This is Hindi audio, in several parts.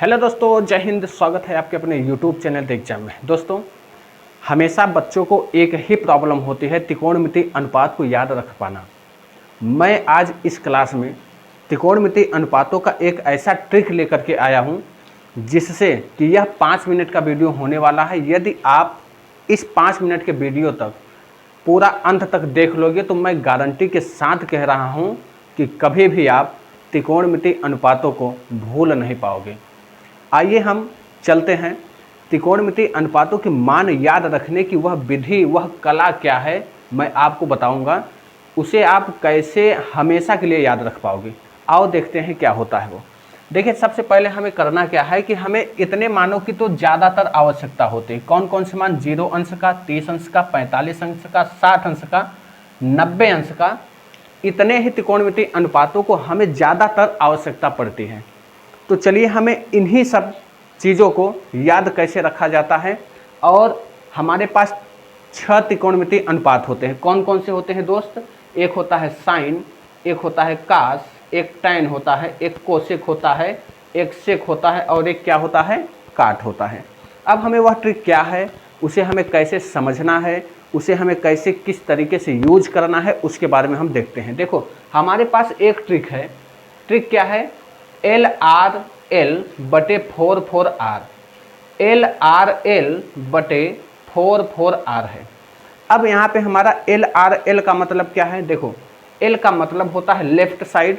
हेलो दोस्तों, जय हिंद। स्वागत है आपके अपने YouTube चैनल द एग्जाम में। दोस्तों, हमेशा बच्चों को एक ही प्रॉब्लम होती है, त्रिकोणमितीय अनुपात को याद रख पाना। मैं आज इस क्लास में त्रिकोणमितीय अनुपातों का एक ऐसा ट्रिक लेकर के आया हूं, जिससे कि यह 5 मिनट का वीडियो होने वाला है। यदि आप इस 5 मिनट के वीडियो तक पूरा अंत तक देख लोगे तो मैं गारंटी के साथ कह रहा हूं कि कभी भी आप त्रिकोणमितीय अनुपातों को भूल नहीं पाओगे। आइए हम चलते हैं। त्रिकोणमितीय अनुपातों के मान याद रखने की वह विधि, वह कला क्या है, मैं आपको बताऊंगा। उसे आप कैसे हमेशा के लिए याद रख पाओगे। आओ देखते हैं क्या होता है वो। देखिए, सबसे पहले हमें करना क्या है कि हमें इतने मानों की तो ज़्यादातर आवश्यकता होती है। कौन कौन से मान? 0 अंश का, 30 अंश का, 45 अंश का, 60 अंश का, 90 अंश का। इतने ही त्रिकोणमितीय अनुपातों को हमें ज़्यादातर आवश्यकता पड़ती है। तो चलिए, हमें इन्हीं सब चीज़ों को याद कैसे रखा जाता है। और हमारे पास 6 त्रिकोणमितीय अनुपात होते हैं। कौन कौन से होते हैं दोस्त? एक होता है साइन, एक होता है कास, एक टैन होता है, एक कोसेक होता है, एक सेक होता है और एक क्या होता है? काट होता है। अब हमें वह ट्रिक क्या है, उसे हमें कैसे समझना है, उसे हमें कैसे किस तरीके से यूज करना है, उसके बारे में हम देखते हैं। देखो, हमारे पास एक ट्रिक है। ट्रिक क्या है? LRL बटे 4 LRL बटे 4 है। अब यहाँ पे हमारा LRL का मतलब क्या है? देखो, L का मतलब होता है लेफ्ट साइड,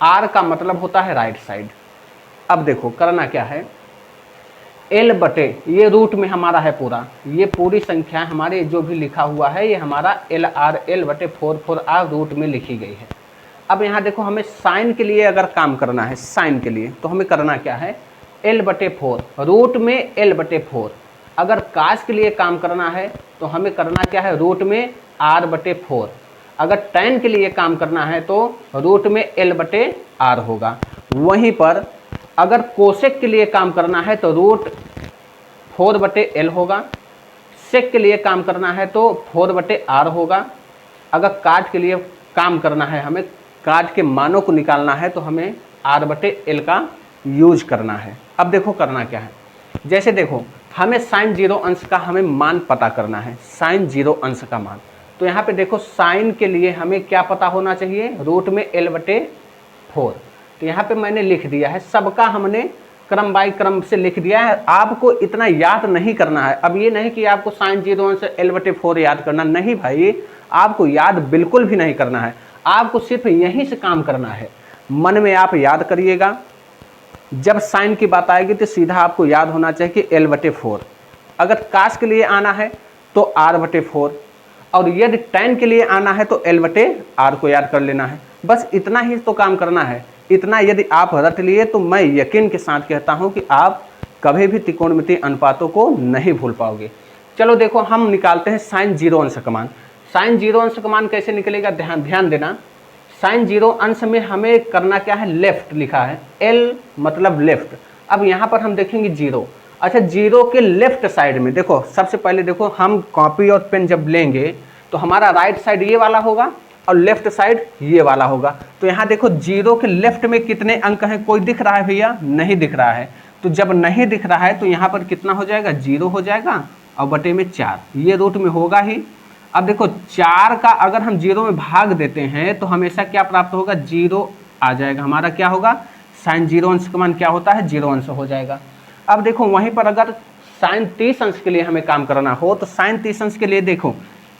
R का मतलब होता है राइट साइड। अब देखो करना क्या है, L बटे ये रूट में हमारा है पूरा, ये पूरी संख्या हमारे जो भी लिखा हुआ है ये हमारा LRL बटे 4 रूट में लिखी गई है। अब यहाँ देखो, हमें साइन के लिए अगर काम करना है, साइन के लिए तो हमें करना क्या है? L बटे 4 रूट में L बटे 4। अगर कास के लिए काम करना है तो हमें करना क्या है? रूट में R बटे 4। अगर टैन के लिए काम करना है तो रूट में L बटे R होगा। वहीं पर अगर कोसेक के लिए काम करना है तो रूट 4 बटे L होगा। सेक के लिए काम करना है तो 4 बटे R होगा। अगर काट के लिए काम करना है, हमें काट के मानों को निकालना है तो हमें R बटे L का यूज करना है। अब देखो करना क्या है, जैसे देखो हमें साइन 0 अंश का हमें मान पता करना है, साइन 0 अंश का मान। तो यहाँ पे देखो, साइन के लिए हमें क्या पता होना चाहिए? रूट में L बटे 4। तो यहाँ पे मैंने लिख दिया है, सबका हमने क्रम बाई क्रम से लिख दिया है। आपको इतना याद नहीं करना है। अब ये नहीं कि आपको साइन 0 अंश L बटे 4 याद करना, नहीं भाई, आपको याद बिल्कुल भी नहीं करना है। आपको सिर्फ यहीं से काम करना है। मन में आप याद करिएगा, जब साइन की बात आएगी तो सीधा आपको याद होना चाहिए कि L बटे 4। अगर कास के लिए आना है तो R बटे 4, और यदि टैन के लिए आना है तो L बटे R को याद कर लेना है। बस इतना ही तो काम करना है। इतना यदि आप रट लिए तो मैं यकीन के साथ कहता हूं कि आप कभी भी त्रिकोणमितीय अनुपातों को नहीं भूल पाओगे। चलो देखो, हम निकालते हैं साइन 0 अंश का मान। साइन 0 अंश का मान कैसे निकलेगा? ध्यान देना। साइन 0 अंश में हमें करना क्या है? लेफ्ट लिखा है, L मतलब लेफ्ट। अब यहाँ पर हम देखेंगे 0। अच्छा, 0 के लेफ्ट साइड में देखो, सबसे पहले देखो, हम कॉपी और पेन जब लेंगे तो हमारा राइट साइड ये वाला होगा और लेफ्ट साइड ये वाला होगा। तो यहाँ देखो, 0 के लेफ्ट में कितने अंक हैं? कोई दिख रहा है भैया? नहीं दिख रहा है। तो जब नहीं दिख रहा है तो यहाँ पर कितना हो जाएगा? 0 हो जाएगा और बटे में 4, ये रूट में होगा ही। अब देखो, 4 का अगर हम 0 में भाग देते हैं तो हमेशा क्या प्राप्त होगा? 0 आ जाएगा। हमारा क्या होगा? साइन 0 अंश का मान क्या होता है? 0 अंश हो जाएगा। अब देखो, वहीं पर अगर साइन 30 अंश के लिए हमें काम करना हो तो साइन 30 अंश के लिए देखो,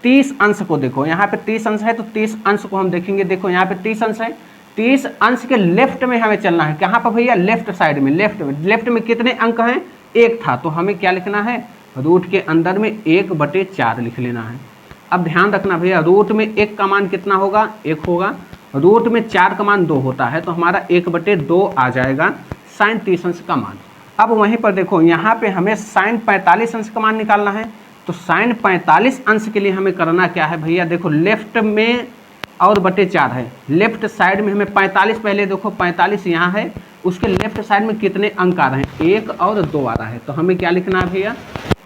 30 अंश को देखो, यहाँ पे 30 अंश है तो 30 अंश को हम देखेंगे। देखो यहाँ पे 30 अंश है, 30 अंश के लेफ्ट में हमें चलना है। कहाँ पर भैया? लेफ्ट साइड में। लेफ्ट में कितने अंक हैं? 1 था, तो हमें क्या लिखना है? रूट के अंदर में 1 बटे 4 लिख लेना है। अब ध्यान रखना भैया, रूट में 1 का मान कितना होगा? 1 होगा। रूट में 4 का मान 2 होता है, तो हमारा 1 बटे 2 आ जाएगा साइन 30 अंश का मान। अब वहीं पर देखो, यहाँ पे हमें साइन 45 अंश का मान निकालना है। तो साइन 45 अंश के लिए हमें करना क्या है भैया? देखो, लेफ्ट में और बटे 4 है, लेफ्ट साइड में हमें 45, पहले देखो 45 यहाँ है, उसके लेफ्ट साइड में कितने अंक आ रहे हैं? 1 और 2 आ रहा है। तो हमें क्या लिखना है भैया?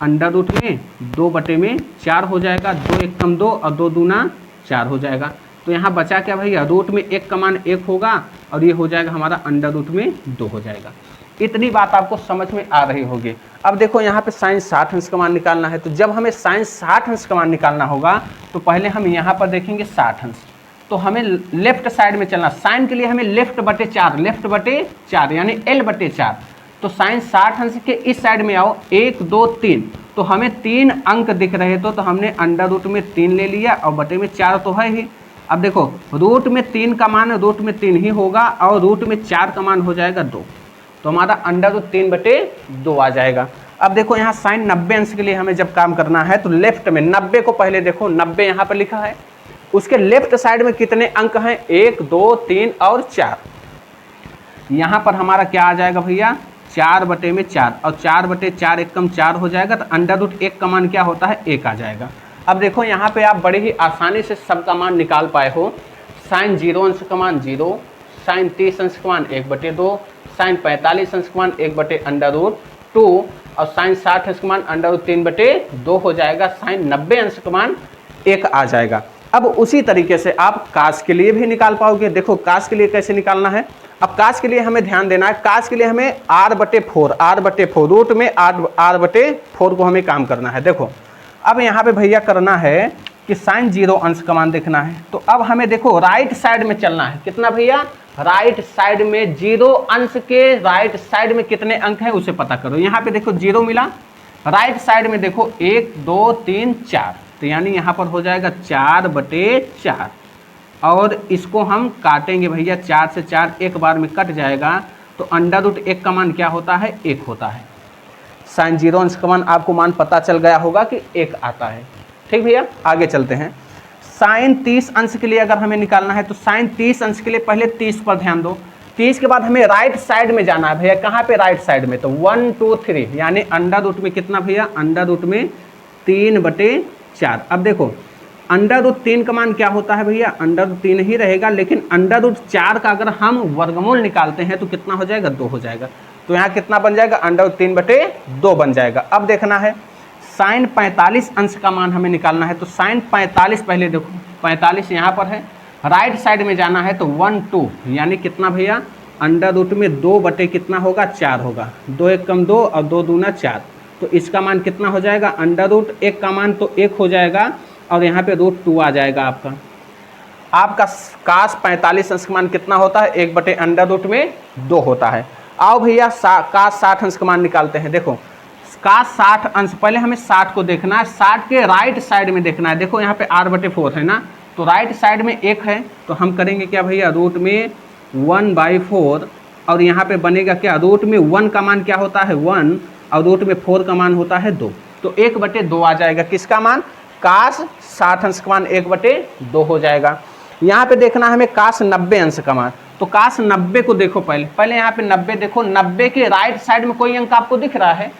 अंडर रूट में 2 बटे में 4 हो जाएगा। 2 1 कम 2 और 2 दूना 4 हो जाएगा। तो यहाँ बचा क्या भैया? रूट में 1 का मान 1 होगा और ये हो जाएगा हमारा अंडर रूट में 2 हो जाएगा। इतनी बात आपको समझ में आ रही होगी। अब देखो यहाँ पे साइन 60 अंश का मान निकालना है, तो जब हमें साइन 60 अंश का मान निकालना होगा तो पहले हम यहाँ पर देखेंगे 60 अंश, तो हमें लेफ्ट साइड में चलना। साइन के लिए हमें लेफ्ट बटे 4 यानी L बटे 4। तो साइन 60 अंश के इस साइड में आओ, 1 2 3, तो हमें 3 अंक दिख रहे तो हमने अंडर रूट में 3 ले लिया और बटे में 4 तो है ही। अब देखो रूट में 3 का मान रूट में 3 ही होगा और रूट में 4 का मान हो जाएगा 2, तो हमारा अंडर रूट 3 बटे 2 आ जाएगा। अब देखो यहाँ साइन 90 अंश के लिए हमें जब काम करना है तो लेफ्ट में 90 को पहले देखो, 90 यहाँ पर लिखा है, उसके लेफ्ट साइड में कितने अंक हैं, 1 2 3 और 4। यहाँ पर हमारा क्या आ जाएगा भैया, 4 बटे में 4, और 4 बटे 4 एक कम 4 हो जाएगा, तो अंडर रूट 1 का मान क्या होता है, 1 आ जाएगा। अब देखो यहाँ पे आप बड़े ही आसानी से सबका मान निकाल पाए हो। साइन 0 अंश का मान 0, साइन 30 अंश का मान 1/2, साइन 45 अंश का मान 1/√2 और साइन 60 अंश का मान √3/2 हो जाएगा। साइन 90 अंश का मान 1 आ जाएगा। अब उसी तरीके से आप काश के लिए भी निकाल पाओगे। देखो काश के लिए कैसे निकालना है। अब काश के लिए हमें ध्यान देना है, काश के लिए हमें r/4 रूट में r/4 को हमें काम करना है। देखो अब यहाँ पे भैया करना है कि साइन 0 अंश का मान देखना है, तो अब हमें देखो राइट साइड में चलना है। कितना भैया, राइट साइड में 0 अंश के राइट साइड में कितने अंक हैं उसे पता करो। यहाँ पे देखो 0 मिला, राइट साइड में देखो 1 2 3 4, तो यानी यहाँ पर हो जाएगा 4/4 और इसको हम काटेंगे भैया, 4 से 4 एक बार में कट जाएगा, तो अंडर रूट 1 का मान क्या होता है, 1 होता है। साइन 0 अंश का मान आपको मान पता चल गया होगा कि 1 आता है। ठीक भैया, आगे चलते हैं। साइन 30 अंश के लिए अगर हमें निकालना है तो साइन 30 अंश के लिए पहले 30 पर ध्यान दो। 30 के बाद हमें राइट साइड में जाना है भैया। कहाँ पे, राइट साइड में, तो 1 2 3 यानी अंडर रूट में कितना भैया, अंडर रूट में 3/4। अब देखो अंडर रूट 3 का मान क्या होता है भैया, अंडर रूट 3 ही रहेगा, लेकिन अंडर रूट 4 का अगर हम वर्गमूल निकालते हैं तो कितना हो जाएगा, 2 हो जाएगा। तो यहाँ कितना बन जाएगा, अंडर रूट 3/2 बन जाएगा। अब देखना है साइन 45 अंश का मान हमें निकालना है, तो साइन 45 पहले देखो, 45 यहाँ पर है, राइट साइड में जाना है तो 1 2 यानी कितना भैया, अंडर रूट में 2 बटे कितना होगा, 4 होगा। 2 1 कम 2 और 2 दूना 4, तो इसका मान कितना हो जाएगा, अंडर रूट 1 का मान तो 1 हो जाएगा और यहाँ पे √2 आ जाएगा आपका काश 45 अंश का मान कितना होता है, 1/√2 होता है। आओ भैया काश 60 अंश का मान निकालते हैं। देखो काश 60 अंश, पहले हमें 60 को देखना है, 60 के राइट साइड में देखना है। देखो यहाँ पे r/4 है ना, तो राइट साइड में 1 है, तो हम करेंगे क्या भैया, रूट में 1/4 और यहाँ पे बनेगा क्या, रूट में 1 का मान क्या होता है, 1 और रूट में 4 का मान होता है 2, तो 1/2 आ जाएगा। किसका मान, काश 60 अंश का मान 1/2 हो जाएगा। यहाँ पे देखना हमें काश 90 अंश का मान, तो काश 90 को देखो पहले यहाँ पे 90 देखो, 90 के राइट साइड में कोई अंक आपको दिख रहा है,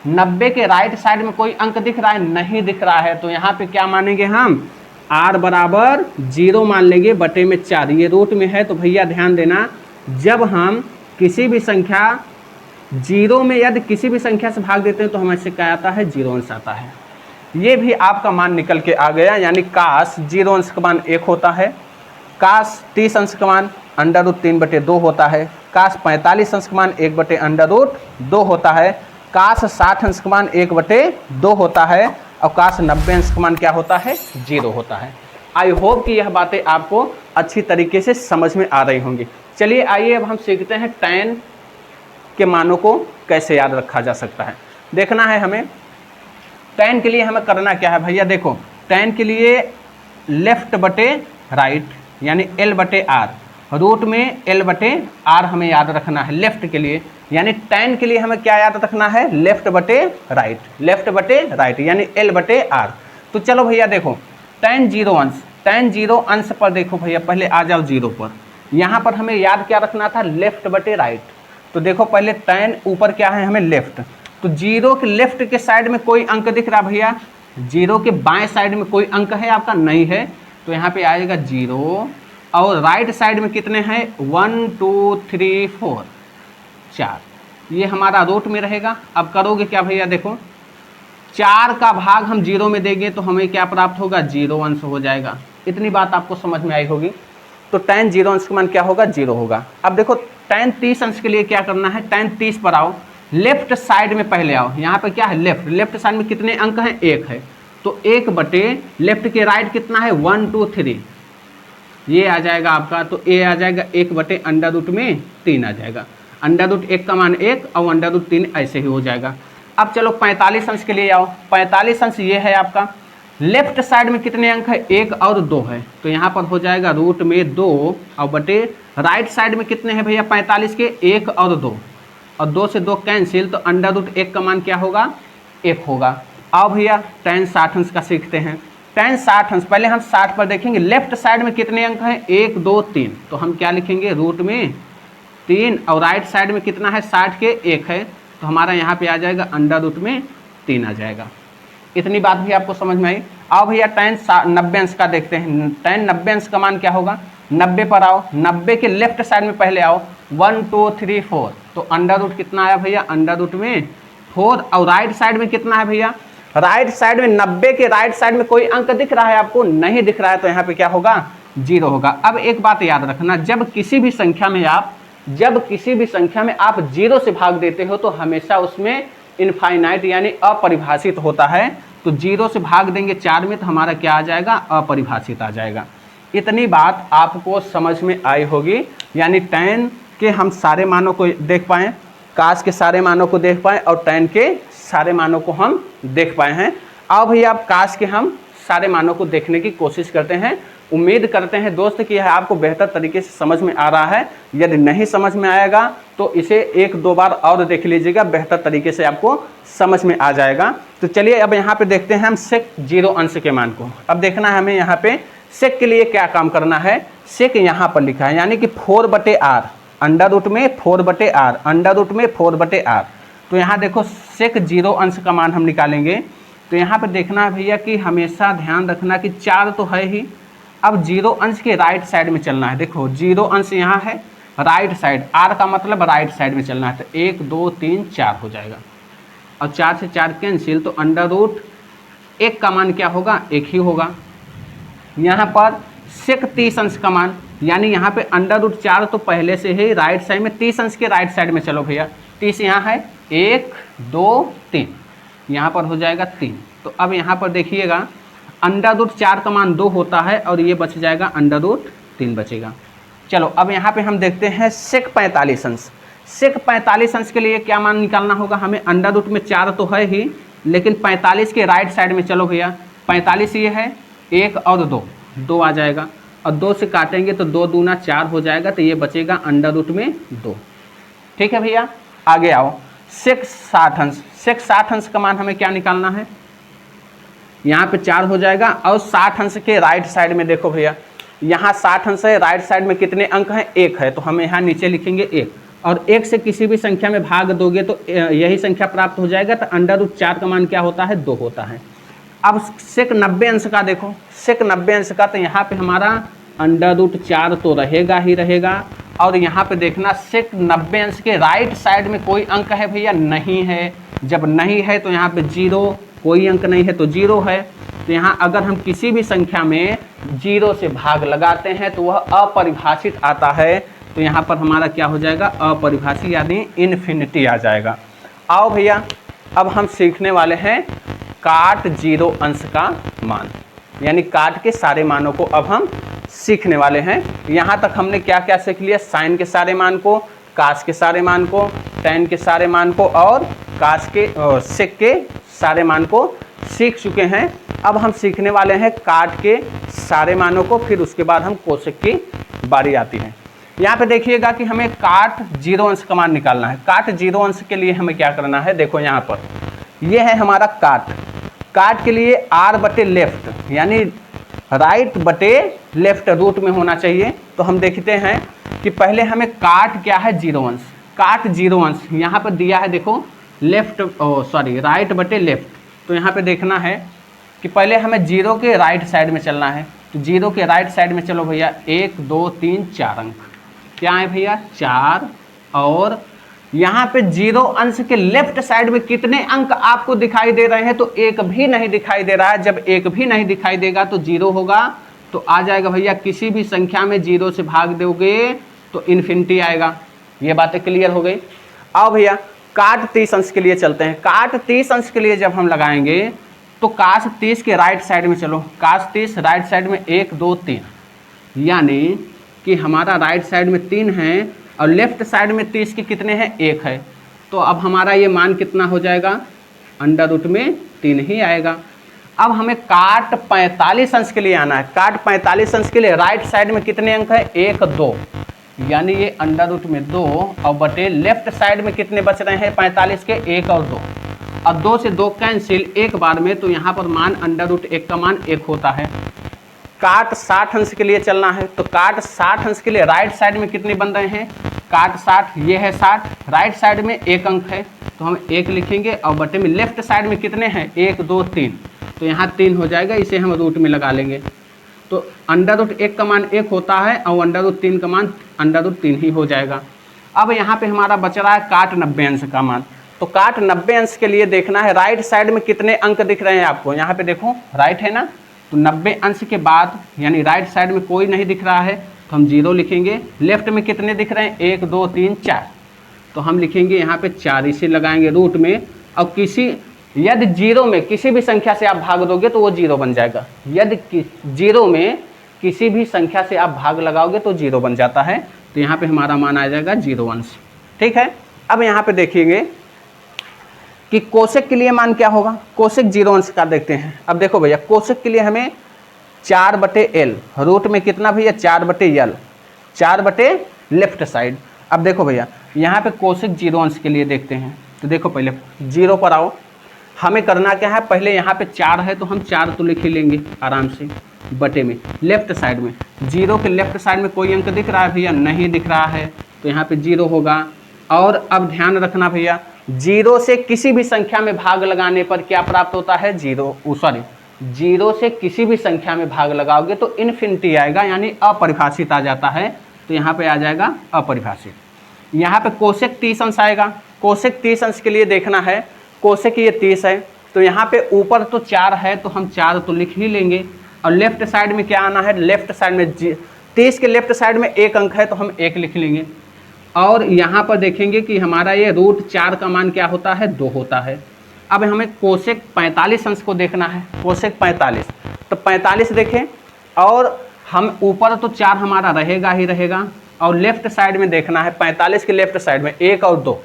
90 के राइट साइड में कोई अंक दिख रहा है, नहीं दिख रहा है, तो यहाँ पे क्या मानेंगे हम, r/0 मान लेंगे बटे में 4। ये रूट में है तो भैया ध्यान देना, जब हम किसी भी संख्या 0 में यदि किसी भी संख्या से भाग देते हैं तो हमें क्या आता है, 0 अंश आता है। ये भी आपका मान निकल के आ गया, यानी काश 0 अंश का मान 1 होता है, काश 30 अंश का मान अंडर रूट 3/2 होता है, काश 45 अंश का मान 1/√2 होता है, काश 60 अंश का मान 1/2 होता है और काश 90 अंश का मान क्या होता है, 0 होता है। आई होप कि यह बातें आपको अच्छी तरीके से समझ में आ रही होंगी। चलिए आइए अब हम सीखते हैं tan के मानों को कैसे याद रखा जा सकता है। देखना है हमें tan के लिए हमें करना क्या है भैया, देखो tan के लिए लेफ्ट बटे राइट यानी L/R, रूट में L/R हमें याद रखना है लेफ्ट के लिए, यानी tan के लिए हमें क्या याद रखना है, लेफ्ट बटे राइट यानी L/R। तो चलो भैया देखो tan 0 अंश पर देखो भैया, पहले आ जाओ 0 पर, यहाँ पर हमें याद क्या रखना था, लेफ्ट बटे राइट। तो देखो पहले tan ऊपर क्या है हमें लेफ्ट, तो 0 के लेफ्ट के साइड में कोई अंक दिख रहा भैया, 0 के बाएं साइड में कोई अंक है आपका, नहीं है, तो यहाँ पे आएगा 0 और राइट साइड में कितने हैं, 1 2 3 4 4, ये हमारा रूट में रहेगा। अब करोगे क्या भैया, देखो 4 का भाग हम 0 में देंगे तो हमें क्या प्राप्त होगा, 0 अंश हो जाएगा। इतनी बात आपको समझ में आई होगी। तो tan 0 अंश का मान क्या होगा, 0 होगा। अब देखो tan 30 अंश के लिए क्या करना है, tan 30 पर आओ, लेफ्ट साइड में पहले आओ। यहाँ पे क्या है, लेफ्ट साइड में कितने अंक हैं, 1 है, तो 1 बटे लेफ्ट के राइट कितना है, 1 2 3, ये आ जाएगा आपका, तो ए आ जाएगा 1 बटे अंडर रूट में 3 आ जाएगा। अंडर रूट 1 का मान 1 और अंडर रूट 3 ऐसे ही हो जाएगा। अब चलो 45 अंश के लिए आओ। 45 अंश ये है आपका, लेफ्ट साइड में कितने अंक है, 1 और 2 है, तो यहाँ पर हो जाएगा रूट में 2 और बटे राइट साइड में कितने हैं भैया 45 के, 1 और 2, और 2 से 2 कैंसिल, तो अंडर रूट 1 का मान क्या होगा, 1 होगा। आओ भैया tan 60 अंश का सीखते हैं। tan 60 अंश, पहले हम 60 पर देखेंगे, लेफ्ट साइड में कितने अंक हैं, 1 2 3, तो हम क्या लिखेंगे, रूट में 3, और राइट साइड में कितना है, 60 के 1 है, तो हमारा यहाँ पे आ जाएगा अंडर रूट में 3 आ जाएगा। इतनी बात भी आपको समझ में आई। आओ भैया tan 90 अंश का देखते हैं। tan 90 अंश का मान क्या होगा, 90 पर आओ, 90 के लेफ्ट साइड में पहले आओ, 1 2 3 4, तो अंडर रूट कितना आया भैया, अंडर रूट में 4, और राइट साइड में कितना है भैया, राइट साइड में 90 के राइट साइड में कोई अंक दिख रहा है आपको, नहीं दिख रहा है, तो यहाँ पे क्या होगा, 0 होगा। अब एक बात याद रखना, जब किसी भी संख्या में आप 0 से भाग देते हो तो हमेशा उसमें इनफाइनाइट यानी अपरिभाषित होता है, तो 0 से भाग देंगे 4 में तो हमारा क्या आ जाएगा, अपरिभाषित आ जाएगा। इतनी बात आपको समझ में आई होगी, यानी tan के हम सारे मानों को देख पाएँ, cos के सारे मानों को देख पाएँ और tan के सारे मानों को हम देख पाए हैं। आओ भैया आप cos के हम सारे मानों को देखने की कोशिश करते हैं। उम्मीद करते हैं दोस्त कि यह आपको बेहतर तरीके से समझ में आ रहा है। यदि नहीं समझ में आएगा तो इसे 1-2 बार और देख लीजिएगा, बेहतर तरीके से आपको समझ में आ जाएगा। तो चलिए अब यहाँ पे देखते हैं हम सेक 0 अंश के मान को। अब देखना है हमें यहाँ पे सेक के लिए क्या काम करना है। सेक यहाँ पर लिखा है यानी कि 4/r, अंडर रूट में 4/r, अंडर रूट में 4/r। तो यहाँ देखो सेक 0 अंश का मान हम निकालेंगे, तो यहाँ पे देखना है भैया कि हमेशा ध्यान रखना कि 4 तो है ही, अब 0 अंश के राइट साइड में चलना है। देखो 0 अंश यहाँ है राइट साइड, r का मतलब राइट साइड में चलना है, तो 1 2 3 4 हो जाएगा, और 4 से 4 कैंसिल, तो अंडर रूट 1 का मान क्या होगा, 1 ही होगा। यहाँ पर सेक 30 अंश का मान, यानी यहाँ पे अंडर रूट 4 तो पहले से ही राइट साइड में, 30 अंश के राइट साइड में चलो भैया, 30 यहाँ है, 1 2 3, यहाँ पर हो जाएगा 3। तो अब यहाँ पर देखिएगा अंडर रूट 4 का मान 2 होता है और ये बच जाएगा अंडर रूट 3 बचेगा। चलो अब यहाँ पे हम देखते हैं सेक 45 अंश। सेक 45 अंश के लिए क्या मान निकालना होगा हमें, अंडर रूट में 4 तो है ही, लेकिन 45 के राइट साइड में चलो भैया, 45 ये है, 1 और 2 आ जाएगा, और 2 से काटेंगे तो 2 दूना 4 हो जाएगा, तो ये बचेगा अंडर रूट में 2। ठीक है भैया, आगे आओ। सेक 60 अंश, सेक 60 अंश का मान हमें क्या निकालना है, यहाँ पे 4 हो जाएगा, और 60 अंश के राइट साइड में देखो भैया, यहाँ 60 अंश है, राइट साइड में कितने अंक हैं, 1 है, तो हम यहाँ नीचे लिखेंगे 1, और 1 से किसी भी संख्या में भाग दोगे तो यही संख्या प्राप्त हो जाएगा, तो अंडर रूट 4 का मान क्या होता है, 2 होता है। अब सेक 90 अंश का देखो, सेक 90 अंश का, तो यहाँ पे हमारा अंडर रूट 4 तो रहेगा ही रहेगा, और यहाँ पे देखना सेक 90 अंश के राइट साइड में कोई अंक है भैया, नहीं है। जब नहीं है तो यहाँ पे 0, कोई अंक नहीं है तो 0 है, तो यहाँ अगर हम किसी भी संख्या में 0 से भाग लगाते हैं तो वह अपरिभाषित आता है, तो यहाँ पर हमारा क्या हो जाएगा, अपरिभाषित यानी इन्फिनिटी आ जाएगा। आओ भैया अब हम सीखने वाले हैं काट 0 अंश का मान, यानी काट के सारे मानों को अब हम सीखने वाले हैं। यहाँ तक हमने क्या क्या सीख लिया, साइन के सारे मान को, कास के सारे मान को, टैन के सारे मान को, और कास के सेक के सारे मान को सीख चुके हैं। अब हम सीखने वाले हैं काट के सारे मानों को, फिर उसके बाद हम कोसेक की बारी आती है। यहाँ पे देखिएगा कि हमें काट 0 अंश का मान निकालना है। काट 0 अंश के लिए हमें क्या करना है, देखो यहाँ पर ये है हमारा काट। काट के लिए r/लेफ्ट यानी राइट बटे लेफ्ट रूट में होना चाहिए। तो हम देखते हैं कि पहले हमें काट क्या है, 0 अंश। काट 0 अंश यहाँ पर दिया है, देखो राइट बटे लेफ्ट। तो यहाँ पे देखना है कि पहले हमें 0 के राइट साइड में चलना है, तो 0 के राइट साइड में चलो भैया, 1 2 3 4 अंक क्या है भैया, 4। और यहाँ पे 0 अंश के लेफ्ट साइड में कितने अंक आपको दिखाई दे रहे हैं, तो 1 भी नहीं दिखाई दे रहा है। जब 1 भी नहीं दिखाई देगा तो 0 होगा, तो आ जाएगा भैया किसी भी संख्या में 0 से भाग दोगे तो इन्फिनिटी आएगा। ये बातें क्लियर हो गई। अब भैया काट 30 अंश के लिए चलते हैं। काट 30 अंश के लिए जब हम लगाएंगे तो काश 30 के राइट साइड में चलो, काश 30 राइट साइड में 1 2 3, यानी कि हमारा राइट साइड में 3 है और लेफ्ट साइड में 30 के कितने हैं, 1 है। तो अब हमारा ये मान कितना हो जाएगा, अंडर रूट में 3 ही आएगा। अब हमें काट 45 अंश के लिए आना है। काट 45 अंश के लिए राइट साइड में कितने अंक है, 1 2, यानी ये अंडर रूट में 2 और बटे लेफ्ट साइड में कितने बच रहे हैं 45 के, 1 और 2, और 2 से 2 कैंसिल एक बार में, तो यहाँ पर मान अंडर रूट 1 का मान 1 होता है। काट 60 अंश के लिए चलना है, तो काट 60 अंश के लिए राइट साइड में कितने बन रहे हैं, काट 60, ये है 60, राइट साइड में 1 अंक है तो हम 1 लिखेंगे और बटे में लेफ्ट साइड में कितने हैं, 1 2 3, तो यहाँ 3 हो जाएगा, इसे हम रूट में लगा लेंगे। तो अंडर रूट 1 का मान 1 होता है और अंडर रूट 3 का मान अंडर रूट 3 ही हो जाएगा। अब यहाँ पे हमारा बच रहा है काट 90 अंश का मान। तो काट 90 अंश के लिए देखना है राइट साइड में कितने अंक दिख रहे हैं आपको, यहाँ पे देखो राइट है ना, तो 90 अंश के बाद यानी राइट साइड में कोई नहीं दिख रहा है तो हम 0 लिखेंगे। लेफ्ट में कितने दिख रहे हैं, 1 2 3 4, तो हम लिखेंगे यहाँ पे 4, इसे लगाएंगे रूट में। और यदि 0 में किसी भी संख्या से आप भाग दोगे तो वो 0 बन जाएगा। यदि 0 में किसी भी संख्या से आप भाग लगाओगे तो 0 बन जाता है, तो यहाँ पे हमारा मान आ जाएगा 0 अंश। ठीक है, अब यहाँ पे देखिएगा कि कोसेक के लिए मान क्या होगा। कोसेक 0 अंश का देखते हैं। अब देखो भैया कोसेक के लिए हमें 4/L, रूट में कितना भैया 4/L, 4 लेफ्ट साइड। अब देखो भैया यहाँ पे कोसेक 0 अंश के लिए देखते हैं, तो देखो पहले 0 पर आओ। हमें करना क्या है, पहले यहाँ पे 4 है तो हम 4 तो लिख ही लेंगे आराम से, बटे में लेफ्ट साइड में 0 के लेफ्ट साइड में कोई अंक दिख रहा है भैया, नहीं दिख रहा है, तो यहाँ पे 0 होगा। और अब ध्यान रखना भैया 0 से किसी भी संख्या में भाग लगाने पर क्या प्राप्त होता है, 0 से किसी भी संख्या में भाग लगाओगे तो इन्फिनिटी आएगा, यानी अपरिभाषित आ जाता है, तो यहाँ पे आ जाएगा अपरिभाषित। यहाँ पे कोसेक 30 अंश आएगा। कोसेक 30 अंश के लिए देखना है, कोसेक ये 30 है तो यहाँ पे ऊपर तो 4 है तो हम 4 तो लिख ही लेंगे, और लेफ्ट साइड में क्या आना है, लेफ्ट साइड में 30 के लेफ्ट साइड में 1 अंक है तो हम 1 लिख लेंगे। और यहाँ पर देखेंगे कि हमारा ये रूट 4 का मान क्या होता है, 2 होता है। अब हमें कोसेक 45 अंश को देखना है। कोसेक 45, तो 45 देखें, और हम ऊपर तो 4 हमारा रहेगा ही रहेगा, और लेफ्ट साइड में देखना है 45 के लेफ्ट साइड में 1 और 2,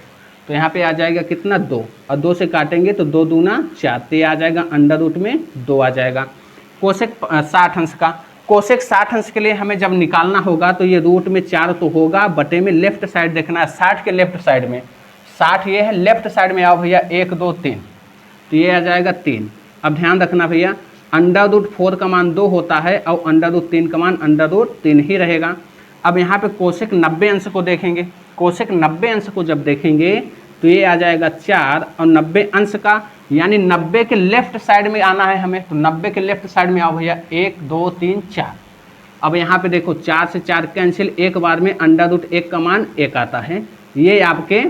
तो यहाँ पे आ जाएगा कितना 2, और 2 से काटेंगे तो 2 दूना 4, तो ये आ जाएगा अंडर रूट में 2 आ जाएगा। कोसेक 60 अंश का, कोसेक 60 अंश के लिए हमें जब निकालना होगा तो ये रूट में 4 तो होगा, बटे में लेफ्ट साइड देखना है 60 के लेफ्ट साइड में, 60 ये है, लेफ्ट साइड में आओ भैया 1 2 3, तो ये आ जाएगा 3। अब ध्यान रखना भैया अंडर रूट 4 का मान 2 होता है और अंडर रूट 3 का मान अंडर रूट 3 ही रहेगा। अब यहाँ पे कोसेक 90 अंश को देखेंगे। कोसेक 90 अंश को जब देखेंगे तो ये आ जाएगा 4, और 90 अंश का यानी 90 के लेफ्ट साइड में आना है हमें, तो 90 के लेफ्ट साइड में आओ भैया 1 2 3 4। अब यहाँ पे देखो 4 से 4 कैंसिल, एक बार में अंडर रूट 1 का मान 1 आता है। ये आपके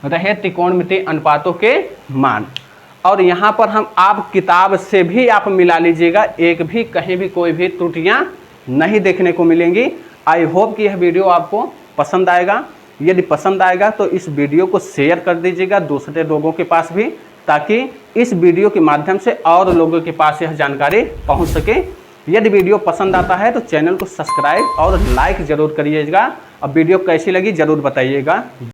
रहे त्रिकोणमितीय अनुपातों के मान। और यहाँ पर हम आप किताब से भी आप मिला लीजिएगा, एक भी कहीं भी कोई भी त्रुटियाँ नहीं देखने को मिलेंगी। आई होप कि यह वीडियो आपको पसंद आएगा। यदि पसंद आएगा तो इस वीडियो को शेयर कर दीजिएगा दूसरे लोगों के पास भी, ताकि इस वीडियो के माध्यम से और लोगों के पास यह जानकारी पहुंच सके। यदि वीडियो पसंद आता है तो चैनल को सब्सक्राइब और लाइक ज़रूर करिएगा। और वीडियो कैसी लगी ज़रूर बताइएगा।